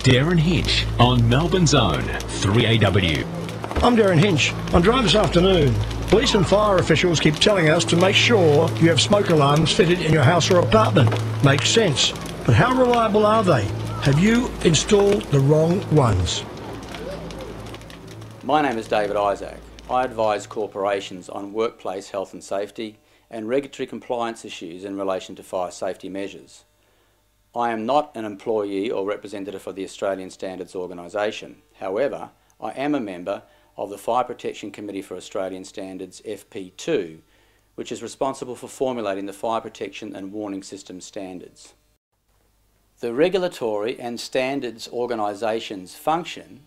Darren Hinch on Melbourne's own 3AW. I'm Darren Hinch. On Drive this afternoon, police and fire officials keep telling us to make sure you have smoke alarms fitted in your house or apartment. Makes sense. But how reliable are they? Have you installed the wrong ones? My name is David Isaac. I advise corporations on workplace health and safety and regulatory compliance issues in relation to fire safety measures. I am not an employee or representative of the Australian Standards Organisation. However, I am a member of the Fire Protection Committee for Australian Standards FP002, which is responsible for formulating the fire protection and warning system standards. The regulatory and standards organisation's function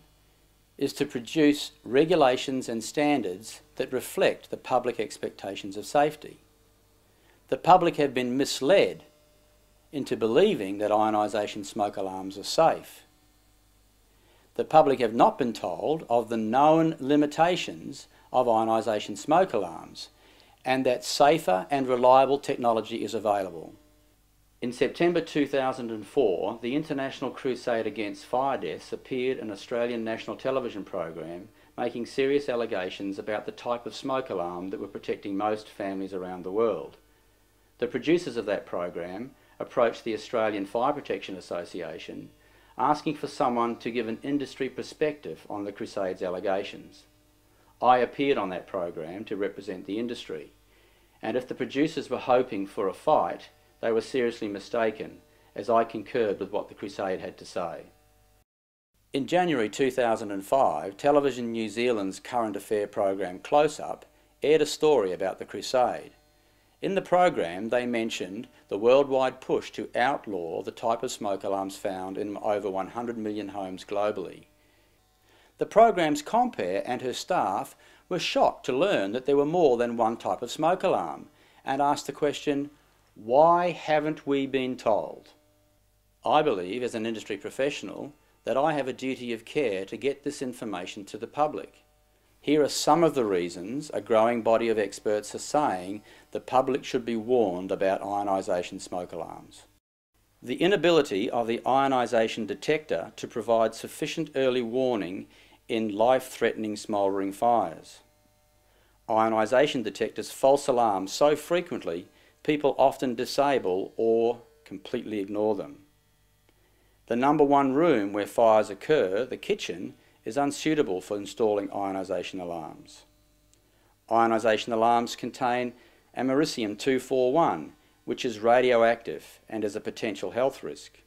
is to produce regulations and standards that reflect the public expectations of safety. The public have been misled into believing that ionisation smoke alarms are safe. The public have not been told of the known limitations of ionisation smoke alarms and that safer and reliable technology is available. In September 2004, the International Crusade Against Fire Deaths appeared in an Australian national television program making serious allegations about the type of smoke alarm that were protecting most families around the world. The producers of that program approached the Australian Fire Protection Association asking for someone to give an industry perspective on the Crusade's allegations. I appeared on that program to represent the industry, and if the producers were hoping for a fight, they were seriously mistaken, as I concurred with what the Crusade had to say. In January 2005, Television New Zealand's current affair program Close Up aired a story about the Crusade. In the program, they mentioned the worldwide push to outlaw the type of smoke alarms found in over 100 million homes globally. The program's compere and her staff were shocked to learn that there were more than one type of smoke alarm and asked the question, why haven't we been told? I believe, as an industry professional, that I have a duty of care to get this information to the public. Here are some of the reasons a growing body of experts are saying the public should be warned about ionisation smoke alarms. The inability of the ionisation detector to provide sufficient early warning in life-threatening smouldering fires. Ionisation detectors false alarms so frequently people often disable or completely ignore them. The number one room where fires occur, the kitchen, is unsuitable for installing ionisation alarms. Ionisation alarms contain americium-241, which is radioactive and is a potential health risk.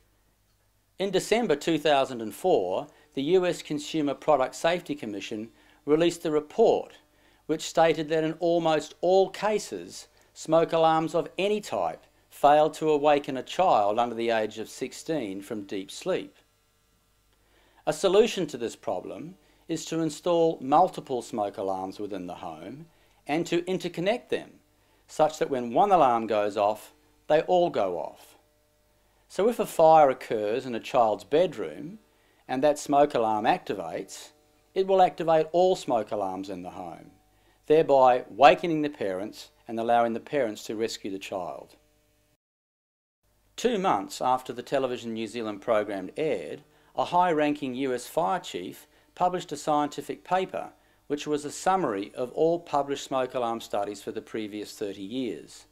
In December 2004, the US Consumer Product Safety Commission released a report which stated that in almost all cases, smoke alarms of any type failed to awaken a child under the age of 16 from deep sleep. A solution to this problem is to install multiple smoke alarms within the home and to interconnect them such that when one alarm goes off, they all go off. So if a fire occurs in a child's bedroom and that smoke alarm activates, it will activate all smoke alarms in the home, thereby wakening the parents and allowing the parents to rescue the child. 2 months after the Television New Zealand program aired, a high-ranking US fire chief published a scientific paper which was a summary of all published smoke alarm studies for the previous 30 years.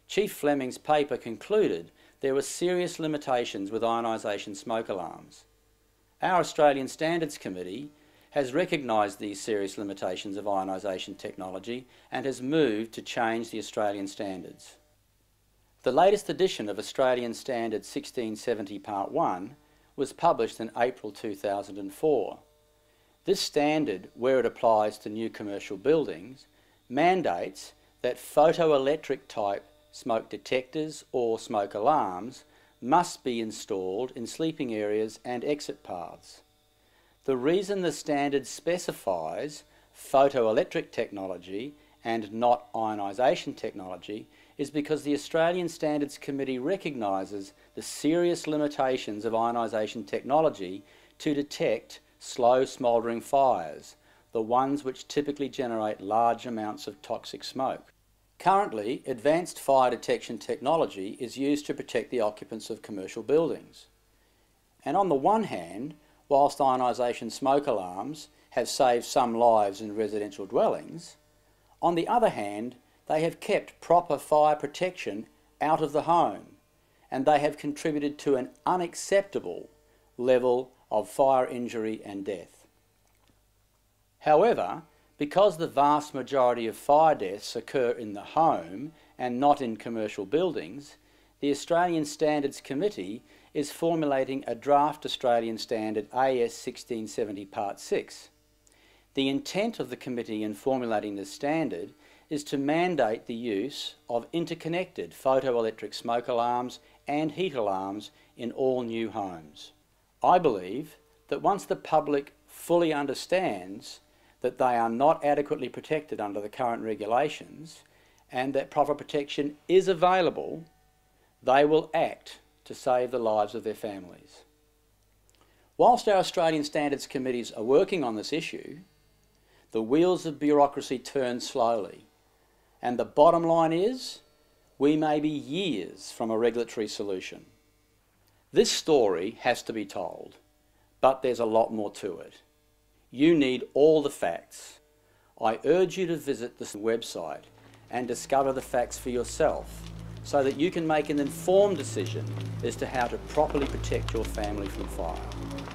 Chief Fleming's paper concluded there were serious limitations with ionisation smoke alarms. Our Australian Standards Committee has recognised these serious limitations of ionisation technology and has moved to change the Australian standards. The latest edition of Australian Standard 1670 Part 1 was published in April 2004. This standard, where it applies to new commercial buildings, mandates that photoelectric type smoke detectors or smoke alarms must be installed in sleeping areas and exit paths. The reason the standard specifies photoelectric technology and not ionisation technology is because the Australian Standards Committee recognises the serious limitations of ionisation technology to detect slow smouldering fires, the ones which typically generate large amounts of toxic smoke. Currently, advanced fire detection technology is used to protect the occupants of commercial buildings. And on the one hand, whilst ionisation smoke alarms have saved some lives in residential dwellings, on the other hand, they have kept proper fire protection out of the home, and they have contributed to an unacceptable level of fire injury and death. However, because the vast majority of fire deaths occur in the home and not in commercial buildings, the Australian Standards Committee is formulating a draft Australian Standard AS 1670 Part 6. The intent of the committee in formulating this standard is to mandate the use of interconnected photoelectric smoke alarms and heat alarms in all new homes. I believe that once the public fully understands that they are not adequately protected under the current regulations and that proper protection is available, they will act to save the lives of their families. Whilst our Australian Standards Committees are working on this issue, the wheels of bureaucracy turn slowly, and the bottom line is we may be years from a regulatory solution. This story has to be told, but there's a lot more to it. You need all the facts. I urge you to visit this website and discover the facts for yourself so that you can make an informed decision as to how to properly protect your family from fire.